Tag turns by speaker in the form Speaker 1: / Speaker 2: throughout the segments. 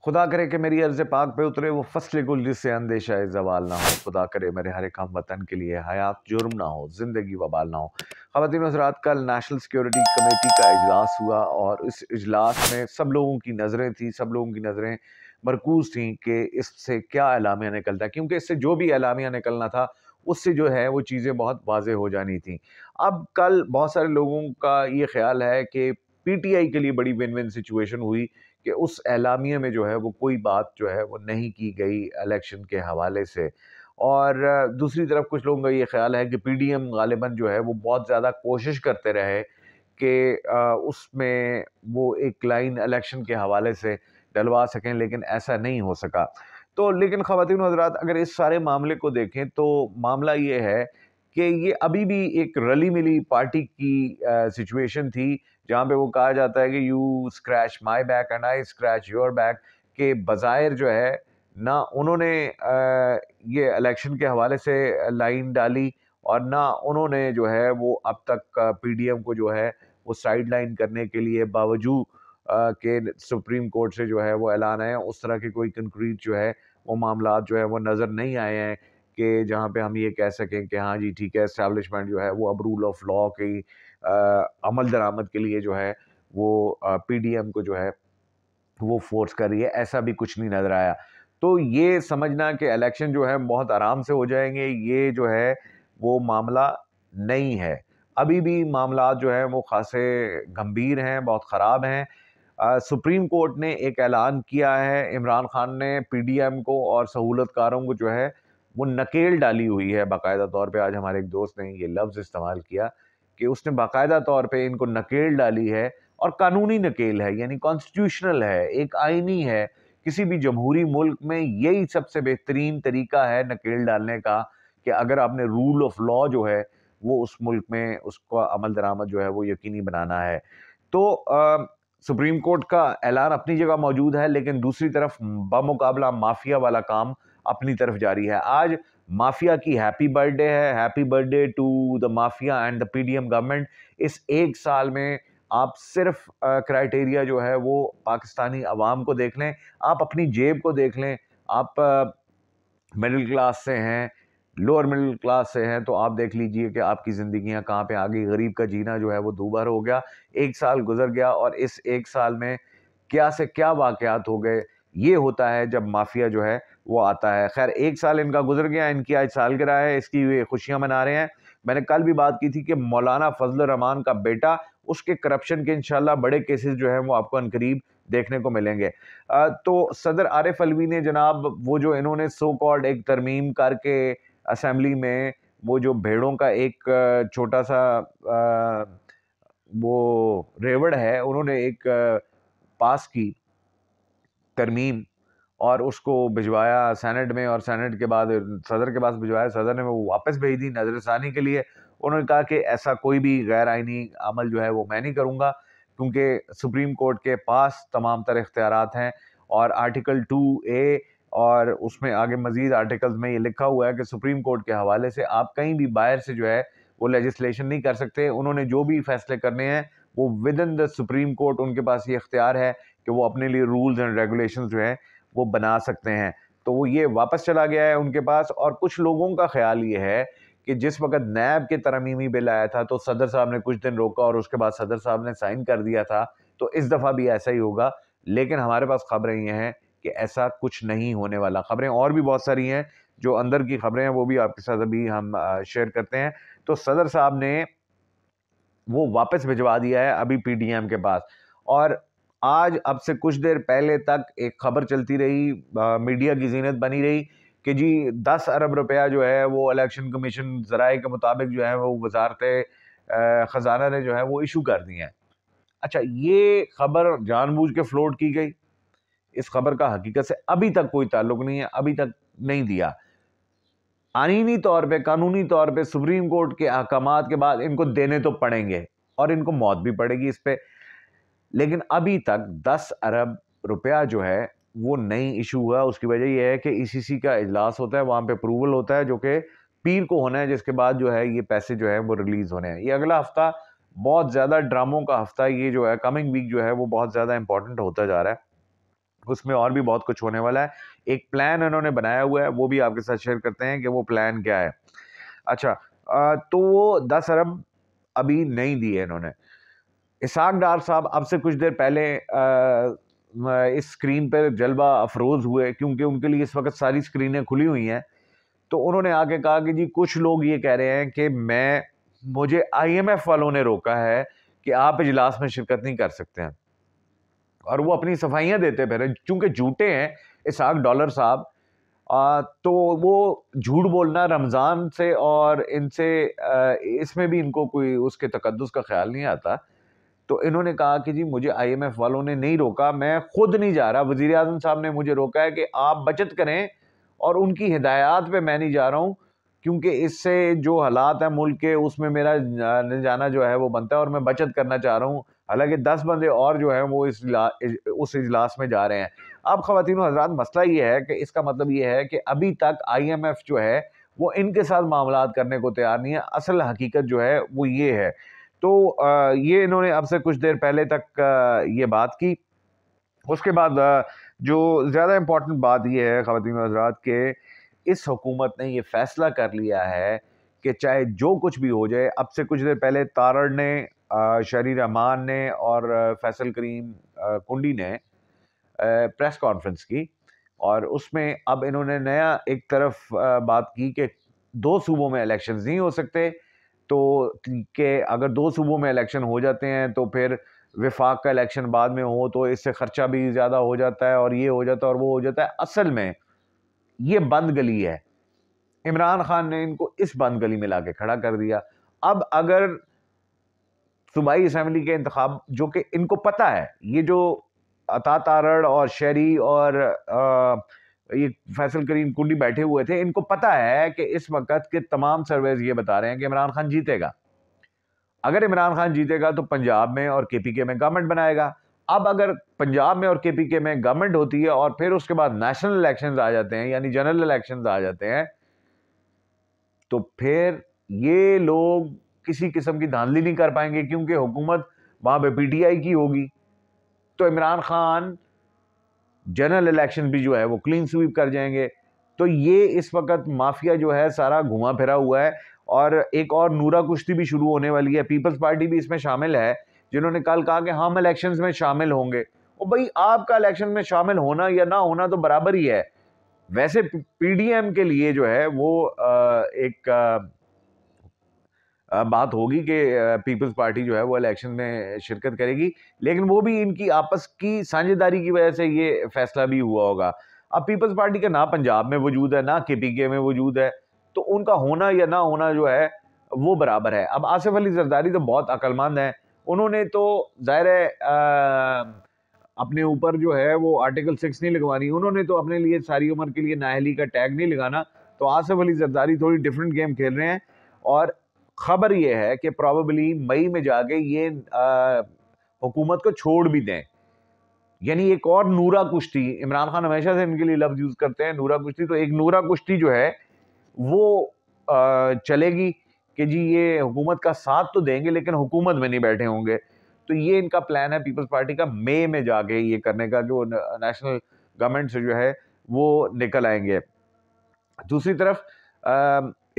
Speaker 1: खुदा करे कि मेरी अर्ज़ पाक पे उतरे वो फ़स्ल गुल जिससे अंदेशा ज़वाल ना हो। खुदा करे मेरे हर एक हम वतन के लिए हयात जुर्म ना हो, ज़िंदगी वबाल ना हो। ख़वातीन हज़रात, कल नेशनल सिक्योरिटी कमेटी का इजलास हुआ और इस इजलास में सब लोगों की नज़रें थी, सब लोगों की नज़रें मरकूज़ थी कि इससे क्या एलामिया निकलता है, क्योंकि इससे जो भी एलामिया निकलना था उससे जो है वो चीज़ें बहुत वाज़ेह हो जानी थी। अब कल बहुत सारे लोगों का ये ख़्याल है कि पीटीआई के लिए बड़ी विन विन सिचुएशन हुई कि उस एलामिया में जो है वो कोई बात जो है वो नहीं की गई इलेक्शन के हवाले से। और दूसरी तरफ कुछ लोगों का ये ख्याल है कि पीडीएम गालिबन जो है वो बहुत ज़्यादा कोशिश करते रहे कि उसमें वो एक लाइन इलेक्शन के हवाले से डलवा सकें, लेकिन ऐसा नहीं हो सका। तो लेकिन ख़वातीन व हज़रात, अगर इस सारे मामले को देखें तो मामला ये है कि ये अभी भी एक रली मिली पार्टी की सिचुएशन थी, जहाँ पे वो कहा जाता है कि you scratch my back and I scratch your back, के बज़ाहिर जो है ना उन्होंने ये इलेक्शन के हवाले से लाइन डाली और ना उन्होंने जो है वो अब तक पीडीएम को जो है वो साइड लाइन करने के लिए बावजूद के सुप्रीम कोर्ट से जो है वो ऐलान आया, उस तरह के कोई कंक्रीट जो है वो मामलात जो है वो नज़र नहीं आए हैं कि जहाँ पे हम ये कह सकें कि हाँ जी ठीक है, एस्टैब्लिशमेंट जो है वो अब रूल ऑफ लॉ की अमल दरामद के लिए जो है वो पीडीएम को जो है वो फोर्स कर रही है, ऐसा भी कुछ नहीं नज़र आया। तो ये समझना कि इलेक्शन जो है बहुत आराम से हो जाएंगे, ये जो है वो मामला नहीं है। अभी भी मामलात जो है वो खासे गंभीर हैं, बहुत ख़राब हैं। सुप्रीम कोर्ट ने एक ऐलान किया है, इमरान खान ने पीडीएम को और सहूलतकारों को जो है वो नकेल डाली हुई है बाकायदा तौर पे। आज हमारे एक दोस्त ने ये लफ्ज़ इस्तेमाल किया कि उसने बाकायदा तौर पे इनको नकेल डाली है, और कानूनी नकेल है, यानी कॉन्स्टिट्यूशनल है, एक आईनी है। किसी भी जमहूरी मुल्क में यही सबसे बेहतरीन तरीका है नकेल डालने का कि अगर आपने रूल ऑफ लॉ जो है वो उस मुल्क में उसका अमल दरामद जो है वो यकीनी बनाना है। तो सुप्रीम कोर्ट का ऐलान अपनी जगह मौजूद है, लेकिन दूसरी तरफ बमुकाबला माफिया वाला काम अपनी तरफ जारी है। आज माफिया की हैप्पी बर्थडे है, happy birthday to the mafia and the PDM government. इस एक साल में आप सिर्फ क्राइटेरिया जो है वो पाकिस्तानी अवाम को देख लें, आप अपनी जेब को देख लें, आप मिडिल क्लास से हैं, लोअर मिडिल क्लास से हैं, तो आप देख लीजिए कि आपकी ज़िंदगियां कहाँ पे आ गई। गरीब का जीना जो है वो दूभर हो गया। एक साल गुजर गया और इस एक साल में क्या से क्या वाकयात हो गए। ये होता है जब माफिया जो है वो आता है। खैर, एक साल इनका गुजर गया, इनकी आज सालगिरह है, इसकी वे खुशियां मना रहे हैं। मैंने कल भी बात की थी कि मौलाना फजल रहमान का बेटा, उसके करप्शन के इंशाल्लाह बड़े केसेस जो है वो आपको अनकरीब देखने को मिलेंगे। तो सदर आरिफ अलवी ने जनाब वो जो इन्होंने सो कॉल्ड एक तरमीम करके असेंबली में वो जो भेड़ों का एक छोटा सा वो रेवड़ है, उन्होंने एक पास की तरमीम और उसको भिजवाया सेनेट में, और सेनेट के बाद सदर के पास भिजवाया, सदर ने वो वापस भेज दी नजरसानी के लिए। उन्होंने कहा कि ऐसा कोई भी गैर आइनी अमल जो है वो मैं नहीं करूँगा, क्योंकि सुप्रीम कोर्ट के पास तमाम तर इख्तियारात हैं। और आर्टिकल 2A और उसमें आगे मजीद आर्टिकल्स में ये लिखा हुआ है कि सुप्रीम कोर्ट के हवाले से आप कहीं भी बाहर से जो है वो लेजिस्लेशन नहीं कर सकते। उन्होंने जो भी फैसले करने हैं वो with in the supreme court, उनके पास ये इख्तियार है कि वो अपने लिए रूल्स एंड रेगुलेशंस जो है वो बना सकते हैं। तो वो ये वापस चला गया है उनके पास। और कुछ लोगों का ख्याल ये है कि जिस वक्त नैब के तरमीमी बिल आया था तो सदर साहब ने कुछ दिन रोका और उसके बाद सदर साहब ने साइन कर दिया था, तो इस दफ़ा भी ऐसा ही होगा। लेकिन हमारे पास खबरें ये हैं कि ऐसा कुछ नहीं होने वाला। खबरें और भी बहुत सारी हैं, जो अंदर की खबरें हैं वो भी आपके साथ अभी हम शेयर करते हैं। तो सदर साहब ने वो वापस भिजवा दिया है अभी पीडीएम के पास। और आज अब से कुछ देर पहले तक एक खबर चलती रही, मीडिया की जीनत बनी रही कि जी 10 अरब रुपया जो है वो इलेक्शन कमीशन ज़राए के मुताबिक जो है वो वजारत ख़जाना ने जो है वो इशू कर दी है। अच्छा, ये खबर जानबूझ के फ्लोट की गई। इस खबर का हकीकत से अभी तक कोई ताल्लुक नहीं है, अभी तक नहीं दिया। आईनी तौर पे, कानूनी तौर पे सुप्रीम कोर्ट के अहकामात के बाद इनको देने तो पड़ेंगे और इनको मौत भी पड़ेगी इस पे। लेकिन अभी तक 10 अरब रुपया जो है वो नहीं इशू हुआ। उसकी वजह यह है कि ईसीसी का इजलास होता है, वहां पे अप्रूवल होता है जो कि पीर को होना है, जिसके बाद जो है ये पैसे जो है वो रिलीज होने हैं। ये अगला हफ्ता बहुत ज्यादा ड्रामों का हफ्ता, ये जो है कमिंग वीक जो है वो बहुत ज्यादा इंपॉर्टेंट होता जा रहा है। उसमें और भी बहुत कुछ होने वाला है। एक प्लान इन्होंने बनाया हुआ है, वो भी आपके साथ शेयर करते हैं कि वो प्लान क्या है। अच्छा, तो वो 10 अरब अभी नहीं दिए इन्होंने। इसहाक डार साहब अब से कुछ देर पहले इस स्क्रीन पर जलवा अफरोज हुए, क्योंकि उनके लिए इस वक्त सारी स्क्रीनें खुली हुई हैं। तो उन्होंने आके कहा कि जी कुछ लोग ये कह रहे हैं कि मुझे IMF वालों ने रोका है कि आप इजलास में शिरकत नहीं कर सकते हैं, और वो अपनी सफाइयां देते फिर, चूंकि झूठे हैं इसहाक डॉलर साहब। तो वो झूठ बोलना रमज़ान से और इनसे इसमें भी इनको कोई उसके तकद्दुस का ख्याल नहीं आता। तो इन्होंने कहा कि जी मुझे IMF वालों ने नहीं रोका, मैं खुद नहीं जा रहा, वज़ीर आज़म साहब ने मुझे रोका है कि आप बचत करें, और उनकी हिदायत पे मैं नहीं जा रहा हूँ, क्योंकि इससे जो हालात हैं मुल्क के, उसमें मेरा जाना जो है वो बनता है, और मैं बचत करना चाह रहा हूँ। हालांकि 10 बंदे और जो है वो उस इजलास में जा रहे हैं। अब ख़वातीन हज़रात, मसला ये है कि इसका मतलब ये है कि अभी तक IMF जो है वो इनके साथ मामलात करने को तैयार नहीं है। असल हकीकत जो है वो ये है। तो ये इन्होंने अब से कुछ देर पहले तक ये बात की। उसके बाद जो ज़्यादा इम्पोर्टेंट बात ये है ख़वातीन हज़रात, के इस हुकूमत ने ये फ़ैसला कर लिया है कि चाहे जो कुछ भी हो जाए। अब से कुछ देर पहले तारड़ ने, शहरी रहमान ने और फैसल करीम कुंडी ने प्रेस कॉन्फ्रेंस की, और उसमें अब इन्होंने नया एक तरफ बात की कि 2 सूबों में इलेक्शंस नहीं हो सकते। तो कि अगर 2 सूबों में इलेक्शन हो जाते हैं तो फिर विफाक का इलेक्शन बाद में हो तो इससे खर्चा भी ज़्यादा हो जाता है, और ये हो जाता है और वो हो जाता है। असल में ये बंद गली है। इमरान खान ने इनको इस बंद गली में लाके खड़ा कर दिया। अब अगर सूबाई असम्बली के इंतखाब, जो कि इनको पता है, ये जो अता तारड़ और शहरी और ये फैसल करीम कुंडी बैठे हुए थे, इनको पता है कि इस वक्त के तमाम सर्वेज ये बता रहे हैं कि इमरान खान जीतेगा। अगर इमरान खान जीतेगा तो पंजाब में और KPK में गवर्नमेंट बनाएगा। अब अगर पंजाब में और KPK में गवर्नमेंट होती है और फिर उसके बाद नेशनल इलेक्शंस आ जाते हैं, यानी जनरल इलेक्शंस आ जाते हैं, तो फिर ये लोग किसी किस्म की धांधली नहीं कर पाएंगे, क्योंकि हुकूमत वहां पे PTI की होगी। तो इमरान खान जनरल इलेक्शन भी जो है वो क्लीन स्वीप कर जाएंगे। तो ये इस वक्त माफिया जो है सारा घुमा फिरा हुआ है, और एक और नूरा कुश्ती भी शुरू होने वाली है। पीपल्स पार्टी भी इसमें शामिल है, जिन्होंने कल कहा कि हम इलेक्शंस में शामिल होंगे। और भाई, आपका इलेक्शन में शामिल होना या ना होना तो बराबर ही है। वैसे PDM के लिए जो है वो एक बात होगी कि पीपल्स पार्टी जो है वो इलेक्शन में शिरकत करेगी, लेकिन वो भी इनकी आपस की साझेदारी की वजह से ये फैसला भी हुआ होगा। अब पीपल्स पार्टी का ना पंजाब में वजूद है, ना KPK में वजूद है, तो उनका होना या ना होना जो है वो बराबर है। अब आसिफ अली जरदारी तो बहुत अक्लमंद है, उन्होंने तो ज़ाहिर है अपने ऊपर जो है वो आर्टिकल 6 नहीं लगवानी, उन्होंने तो अपने लिए सारी उम्र के लिए नाअहली का टैग नहीं लगाना। तो आसिफ अली जरदारी थोड़ी डिफरेंट गेम खेल रहे हैं, और खबर ये है कि प्रॉबेबली मई में जाके ये हुकूमत को छोड़ भी दें। यानी एक और नूरा कुश्ती, इमरान खान हमेशा से इनके लिए लफ्ज यूज करते हैं नूरा कुश्ती, तो एक नूरा कुश्ती जो है वो चलेगी कि जी ये हुकूमत का साथ तो देंगे लेकिन हुकूमत में नहीं बैठे होंगे। तो ये इनका प्लान है पीपल्स पार्टी का, मई में जाके ये करने का, कि वो नेशनल गवर्नमेंट से जो है वो निकल आएंगे। दूसरी तरफ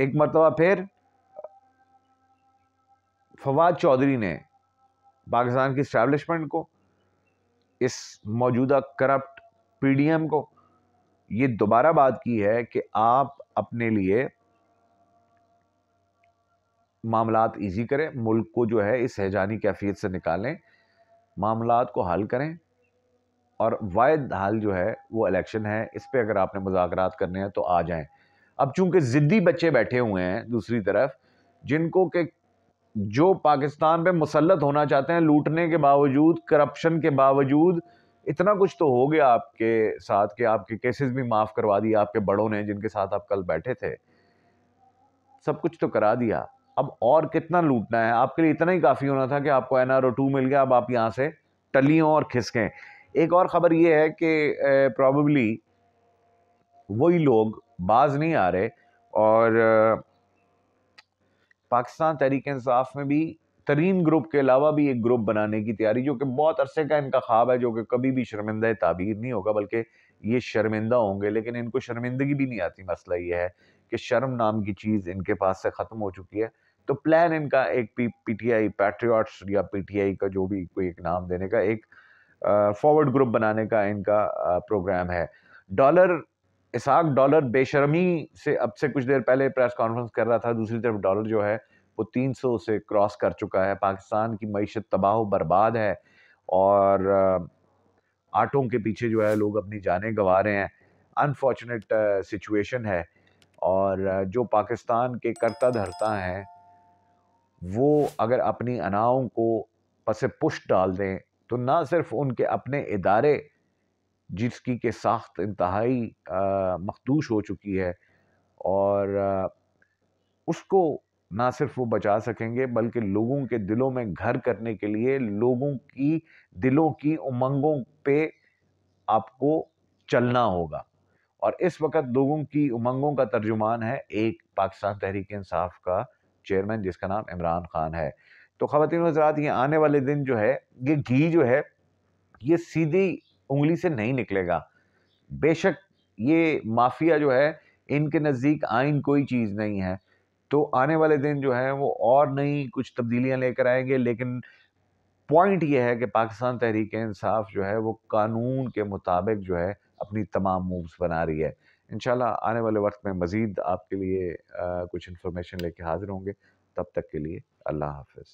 Speaker 1: एक मरतबा फिर फवाद चौधरी ने पाकिस्तान की इस्टेब्लिशमेंट को, इस मौजूदा करप्ट PDM को, ये दोबारा बात की है कि आप अपने लिए मामलात इजी करें, मुल्क को जो है इस हैजानी कैफियत से निकालें, मामलात को हल करें, और वाहिद हल जो है वो इलेक्शन है। इस पे अगर आपने मुज़ाकरात करने हैं तो आ जाएं। अब चूंकि ज़िद्दी बच्चे बैठे हुए हैं दूसरी तरफ, जिनको के जो पाकिस्तान पे मुसल्लत होना चाहते हैं, लूटने के बावजूद, करप्शन के बावजूद, इतना कुछ तो हो गया आपके साथ कि आपके केसेस भी माफ़ करवा दिए आपके बड़ों ने, जिनके साथ आप कल बैठे थे। सब कुछ तो करा दिया, अब और कितना लूटना है? आपके लिए इतना ही काफ़ी होना था कि आपको NRO 2 मिल गया, अब आप यहाँ से टलियों और खिसकें। एक और ख़बर ये है कि प्रॉबेबली वही लोग बाज नहीं आ रहे, और पाकिस्तान तहरीक इंसाफ में भी तरीन ग्रुप के अलावा भी एक ग्रुप बनाने की तैयारी, जो कि बहुत अरसे का इनका ख्वाब है, जो कि कभी भी शर्मिंदा ताबीर नहीं होगा, बल्कि ये शर्मिंदा होंगे, लेकिन इनको शर्मिंदगी भी नहीं आती। मसला ये है कि शर्म नाम की चीज़ इनके पास से ख़त्म हो चुकी है। तो प्लान इनका एक पीटीआई पैट्रियट्स या पीटीआई का जो भी कोई एक नाम देने का एक फॉरवर्ड ग्रुप बनाने का इनका प्रोग्राम है। डॉलर इसहाक डॉलर बेशर्मी से अब से कुछ देर पहले प्रेस कॉन्फ्रेंस कर रहा था। दूसरी तरफ डॉलर जो है वो 300 से क्रॉस कर चुका है। पाकिस्तान की मईशत तबाह बर्बाद है और आटों के पीछे जो है लोग अपनी जानें गंवा रहे हैं। अनफॉर्चुनेट सिचुएशन है और जो पाकिस्तान के करता धरता हैं वो अगर अपनी अनाओं को पसे पुष्ट डाल दें तो ना सिर्फ उनके अपने इदारे जिसकी के साख्त इंतहाई मखदूश हो चुकी है और उसको ना सिर्फ वो बचा सकेंगे, बल्कि लोगों के दिलों में घर करने के लिए लोगों की दिलों की उमंगों पे आपको चलना होगा। और इस वक्त लोगों की उमंगों का तर्जुमान है एक पाकिस्तान तहरीक इंसाफ का चेयरमैन, जिसका नाम इमरान खान है। तो ख़वातीन व हज़रात, ये आने वाले दिन जो है, ये घी जो है ये सीधी उंगली से नहीं निकलेगा। बेशक ये माफिया जो है, इनके नज़दीक आइन कोई चीज़ नहीं है। तो आने वाले दिन जो है वो और नई कुछ तब्दीलियां लेकर आएंगे, लेकिन पॉइंट ये है कि पाकिस्तान तहरीक इंसाफ जो है वो कानून के मुताबिक जो है अपनी तमाम मूव्स बना रही है। इंशाल्लाह आने वाले वक्त में मज़ीद आपके लिए कुछ इन्फॉर्मेशन लेके हाजिर होंगे। तब तक के लिए अल्लाह हाफ़िज़।